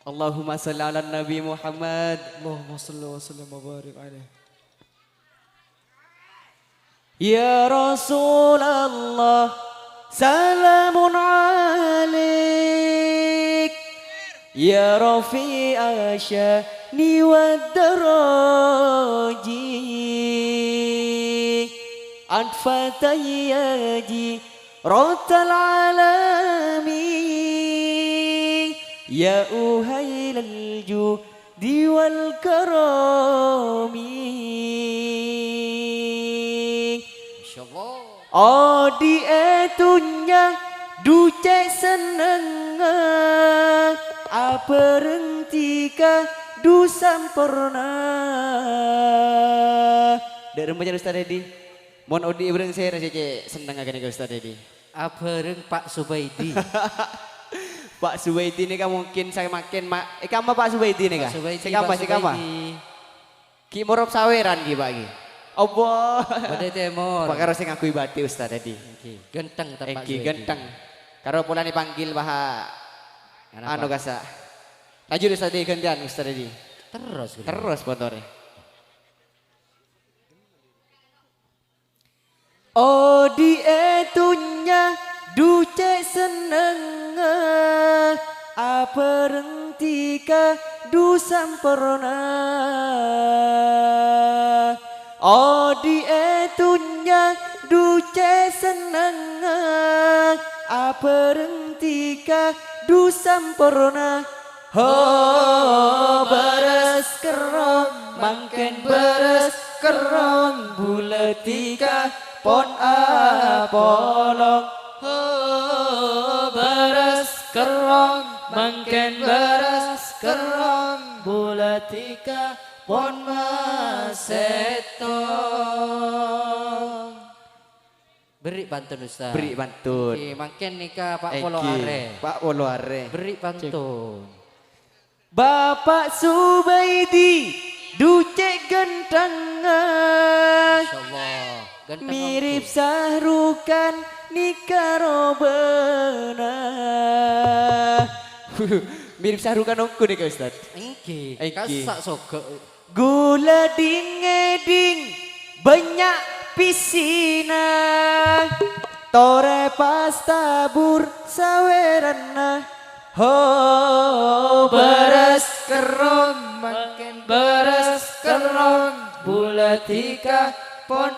Allahumma salli ala Nabi Muhammad. Allahumma salli wa sallim wa barik alaihi. Ya Rasulullah, salamun alaik. Ya Rafi'a syani wa daraji. Anfatayyaji rotal alami. Ya uhailal judi wal karami. Odi etunya duce seneng apa rentika du sampurna. Dari remaja Ustaz Dedi. Mohon odi bereng saya cece seneng akan ke Ustaz Dedi. Apa reng Pak Subaidi? Pak Subaidi ini kan mungkin saya makin kamu Pak Subaidi ini kan? Sikapa. Ki morop saweran ki Pak ki. Allah. Badai temor. Pak karo sing aku ibati Ustaz tadi. Genteng tak Pak Iki Subaidi. genteng. Karo pula dipanggil baha anu gasa. Lanjut Ustaz tadi gantian Ustaz tadi. Terus botore. Oh di etunya duce seneng apa rentika du sampurna. Oh di etunya duce seneng apa rentika du sampurna. Oh beres kerong mangken beres kerong buletika pon apolong. Oh beres kerong mangken beres kerong buletika pon maseto. Beri pantun Ustaz. Beri pantun. Oke, makin nikah Pak Polo Are. Pak Polo Are. Beri pantun. Bapak Subaidi duce genteng. Insyaallah. Ganteng Mirip Sahrukan Nikarobena. Mirip Sahrukan ongku nih Ustaz. Engki. Engki. Kasak sogo. Gula ding eding banyak pisina. Tore pasta bur sawerana. Ho beres kerong makin beres kerong buletika pon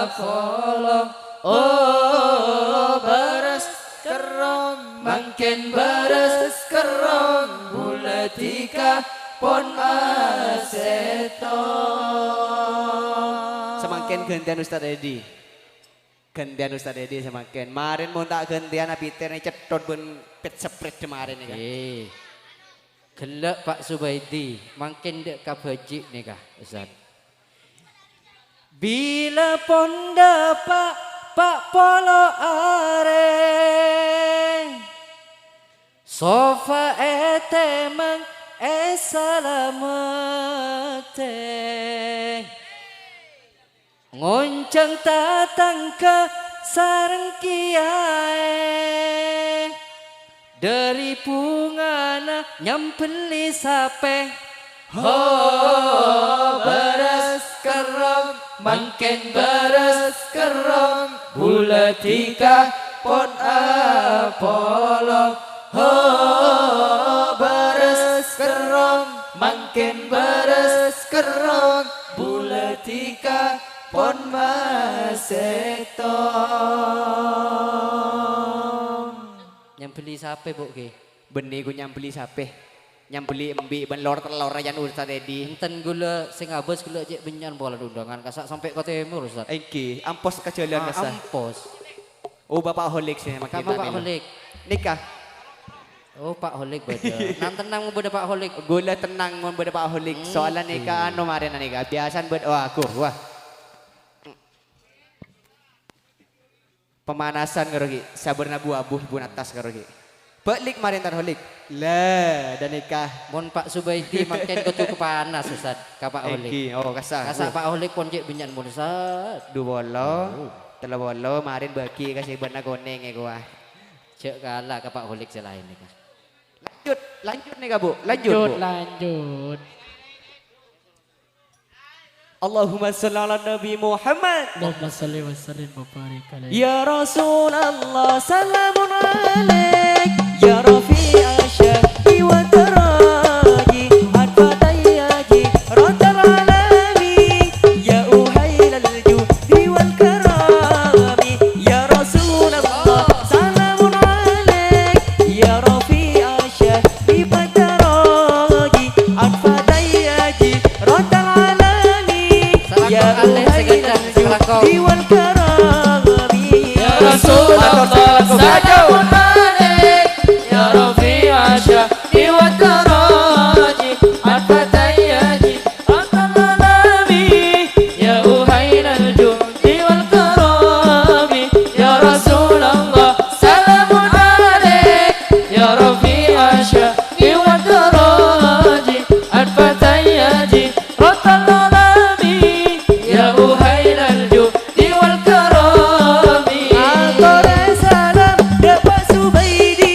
apolong. Oh beres kerong makin beres kerong buletika pon maseto. Semakin gantian Ustaz Edi. Gantian Ustaz Edi semakin. Marin mau tak gantian apitir nih cetot pun pet sepret kemarin nih kan. Gelak Pak Subaidi, makin dek kabajik nih kah Ustaz. Bila pon dapat Pak Polo Are sofa etemang salamate ngoncang tatang ke sareng kiai dari pungana nyampeli sape. Ho beres kerong mangken beres kerong buletika pon apolong. Ho beres kerong mangken beres kerong buletika pon maseto. Nyampeli sape Bu ki? Benih ku nyampeli sape. Nyampeli embi ben lor telur ayan Ustaz Edi. Enten gula sing abes gula cek benyan bola undangan kasak sampai ke timur Ustaz. Iki ampos kejalan kasa. Ampos. Oh Bapak Holik sih makin. Kamu Pak Holik. Nikah. Oh Pak Holik beda. Nang tenang mau beda Pak Holik. Gula tenang mau beda Pak Holik. Soalnya nikah anu mari nikah biasan bed wah aku wah. Pemanasan karogi sabarna abu ibu atas karogi. Balik mari tar Holik. Lah dan nikah. Mon Pak Subaidi makin kutu kepanas Ustaz ka Pak Holik. Iki oh kasar. Kasak Pak Holik pon cek benyan mon Ustaz. Du bolo. Telo bolo marin bagi kasih benak koneng ya gua. Cek kalah ke Pak Holik selain nih. Lanjut nih Kak Bu. Lanjut Bu. Lanjut. Allahumma shalli ala Nabi Muhammad. Allahumma salli wa sallim wa barik alaihi. Ya Rasulullah salamun alaik. Ya Rafi'a syahdi wa taraji. Adfatayyaji ratal alami. Ya uhailal judi wal karami. Ya Rasulullah salamun alaik. Ya Rafi'a syahdi wa taraji. Adfatayyaji ratal alami. Ya uhailal wal karami. Ya Rasulullah salamun alaik. Ya Rafi'a syahdi wa taraji. Adfatayyaji ratal alami. Ya uhailal judi wal karami. Ya Rasulullah salamun alaik. Ya Rafi'a syahdi wa taraji. Adfatayyaji ratal alami. Ya uhailal judi wal karami. Atore salam dapat Subaidi.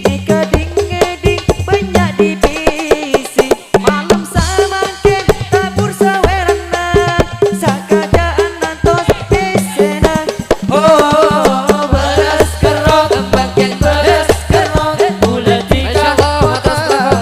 Jika ding-ding banyak divisi. Malam samakin tabur sawerana. Sakajaan nantos esena. Oh, beras kerok, makin beras kerok, bulan tiga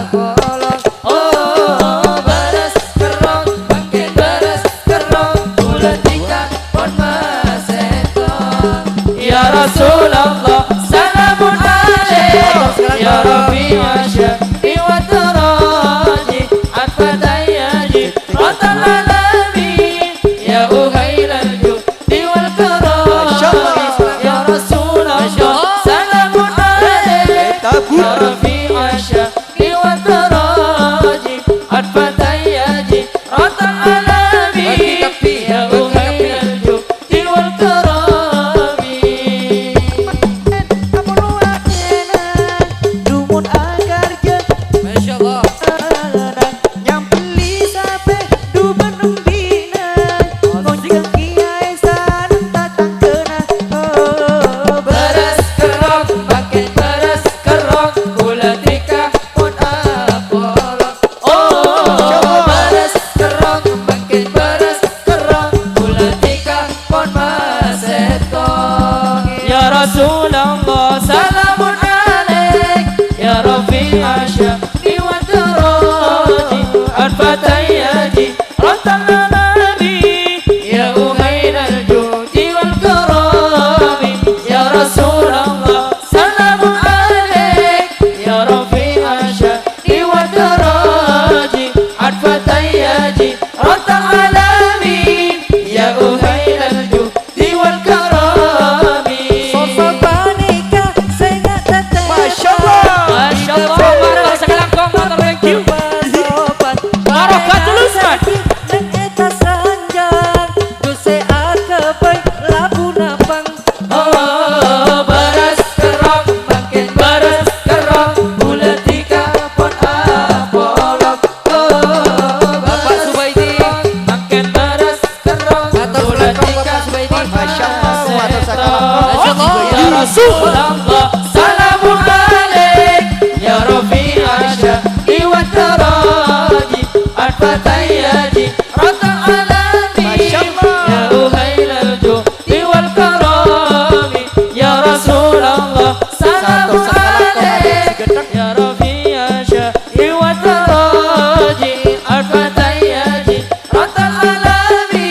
kolong. Oh, beras kerok, makin beras kerok, bulan tiga pon masetong. Ya Rasulullah, salamun alaik. Ya Rafi'a syahdi wa taraji. Adfatayyaji ratal alami. Ya uhailal judi wal karami. Ya Rasulullah, salamun alaik. Ya Rafi'a syahdi wa taraji. Adfatayyaji ratal alami. Ya uhailal judi wal karami. Dumun agar je Masya Allah. nyampeli sampai du Bandung bina. Konjeng kiai sareng tatang kena. Oh, Beras kerok, makin beras kerok, bulan tiga pun apolok. Oh, beras kerok, makin beras kerok, bulan tiga pun masetong. Ya Rasulullah, salamun alaik. Ya Rafi'a syahdi wa taraji. Adfatayyaji ratal alami. Ya uhailal judi wal karami. Ya Rasulullah, salamun alaik. Ya Rafi'a syahdi wa taraji. Adfatayyaji ratal alami. Ya uhailal judi wal karami. sosok panika saya nggak datang. Masya Allah, marah sekelangkong motor thank you. Sopan Barokah tuluskan. nang eta sanjang duse akapai labu napang. Oh, beras kerok, makin beras kerok, bulan tiga pon apolok. Oh, Bapak Subaidi. makin beras kerok, bulan tiga pon Masya Allah, atas masetong. Masya Allah. Ya Rasulullah, salamun alaik. Ya Rafi'a syahdi wa taraji. Adfatayyaji ratal alami. Masya Allah. Ya uhailal judi wal karami. Ya Rasulullah, salamun alaik. Ya Rafi'a syahdi wa taraji. Adfatayyaji ratal alami.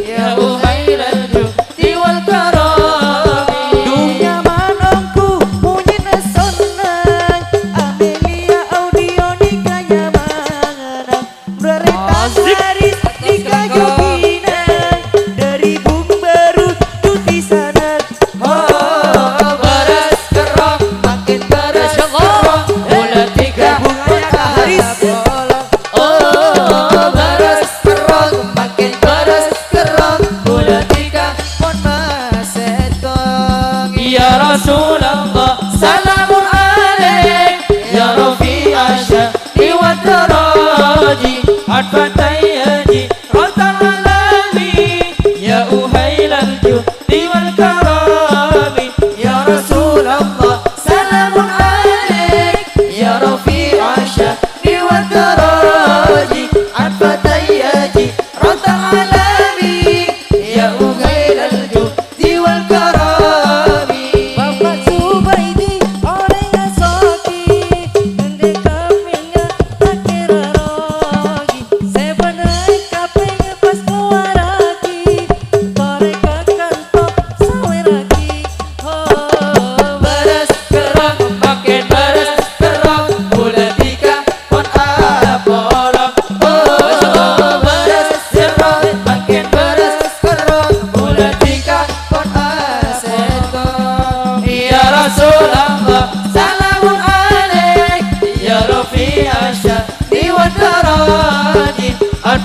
Ya uhailal judi wal karami. Dunia manongku munyin sonang. Amelia audio nikahnya mana. Berita Asik. laris nikah Jovina. Dari bung baru cuti sana. Oh, beras kerok, makin beras kerok, bulan tiga Bunganya Haris. apolok. Oh, beras kerok, makin beras kerok, bulan tiga pon masetong. Ya Rasulullah, salamun alaik. Ya Rafi'a syahdi wa taraji. Adfatayyaji ratal alami. Ya uhailal judi wal karami. Ya Rasulullah, salamun alaik.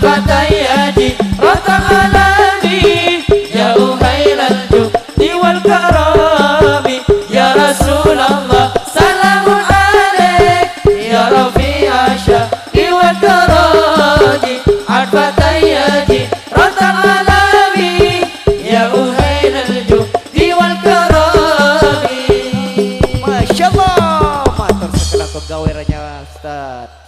fatayadi Rata alami Ya uhailal judi wal karami Ya Rasulullah Salamun alaik Ya Rafi'a syaqi wa karaji Fatayadi Rata alami Ya uhailal judi wal karami. Masya Allah, matur sekelah pegawainya Ustaz.